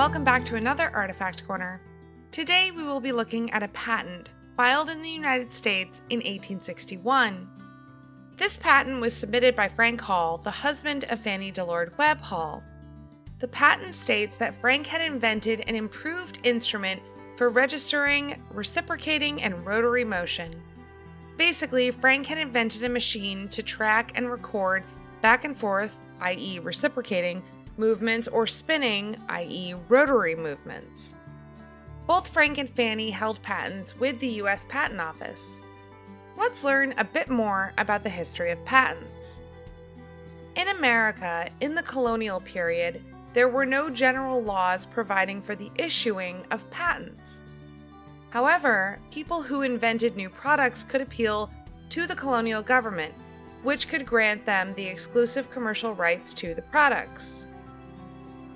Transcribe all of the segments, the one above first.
welcome back to another Artifact Corner. Today we will be looking at a patent filed in the United States in 1861. This patent was submitted by Frank Hall, the husband of Fannie Delord Webb Hall. The patent states that Frank had invented an improved instrument for registering, reciprocating, and rotary motion. Basically, Frank had invented a machine to track and record back and forth, i.e. reciprocating, movements, or spinning, i.e. rotary movements. Both Frank and Fannie held patents with the U.S. Patent Office. Let's learn a bit more about the history of patents. In America, in the colonial period, there were no general laws providing for the issuing of patents. However, people who invented new products could appeal to the colonial government, which could grant them the exclusive commercial rights to the products.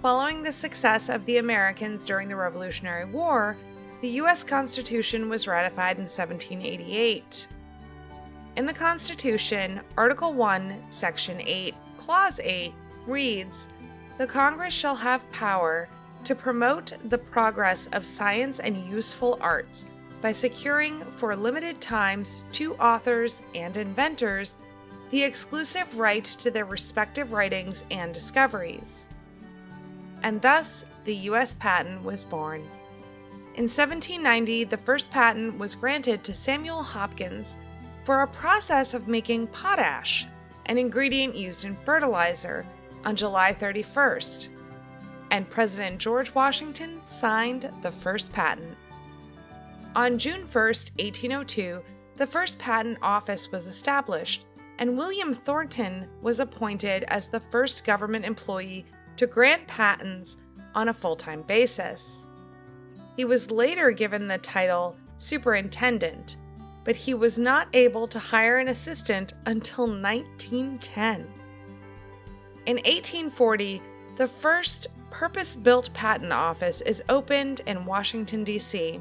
Following the success of the Americans during the Revolutionary War, the U.S. Constitution was ratified in 1788. In the Constitution, Article 1, Section 8, Clause 8 reads, "The Congress shall have power to promote the progress of science and useful arts by securing for limited times to authors and inventors the exclusive right to their respective writings and discoveries." And thus, the U.S. patent was born. In 1790, the first patent was granted to Samuel Hopkins for a process of making potash, an ingredient used in fertilizer, on July 31st, and President George Washington signed the first patent. On June 1st, 1802, the first patent office was established, and William Thornton was appointed as the first government employee to grant patents on a full-time basis. He was later given the title superintendent, but he was not able to hire an assistant until 1910. In 1840, the first purpose-built patent office is opened in Washington, D.C.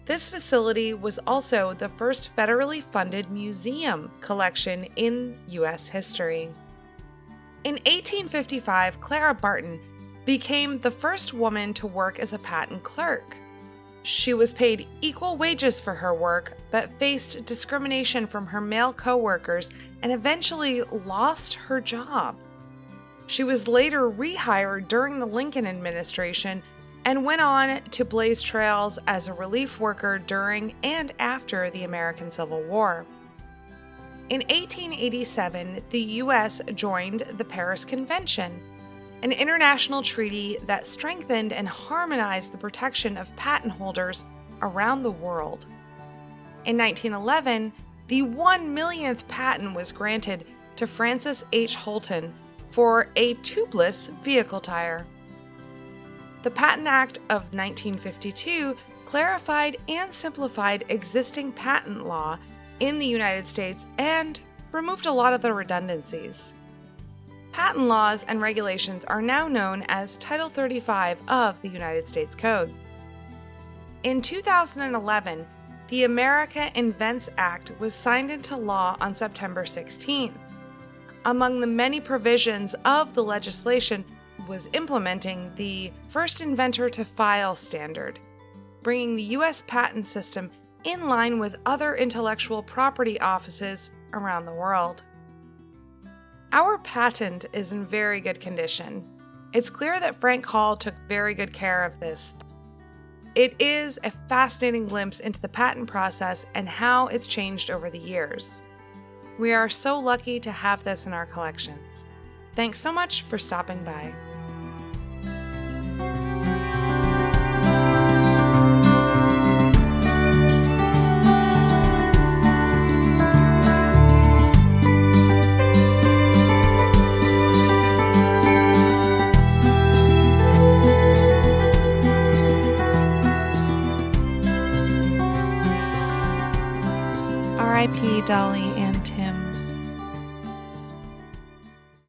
This facility was also the first federally funded museum collection in U.S. history. In 1855, Clara Barton became the first woman to work as a patent clerk. She was paid equal wages for her work, but faced discrimination from her male co-workers and eventually lost her job. She was later rehired during the Lincoln administration and went on to blaze trails as a relief worker during and after the American Civil War. In 1887, the U.S. joined the Paris Convention, an international treaty that strengthened and harmonized the protection of patent holders around the world. In 1911, the 1 millionth patent was granted to Francis H. Holton for a tubeless vehicle tire. The Patent Act of 1952 clarified and simplified existing patent law in the United States and removed a lot of the redundancies. Patent laws and regulations are now known as Title 35 of the United States Code. In 2011, the America Invents Act was signed into law on September 16th. Among the many provisions of the legislation was implementing the First Inventor to File standard, bringing the U.S. patent system in line with other intellectual property offices around the world. Our patent is in very good condition. It's clear that Frank Hall took very good care of this. It is a fascinating glimpse into the patent process and how it's changed over the years. We are so lucky to have this in our collections. Thanks so much for stopping by. R.I.P. Dolly.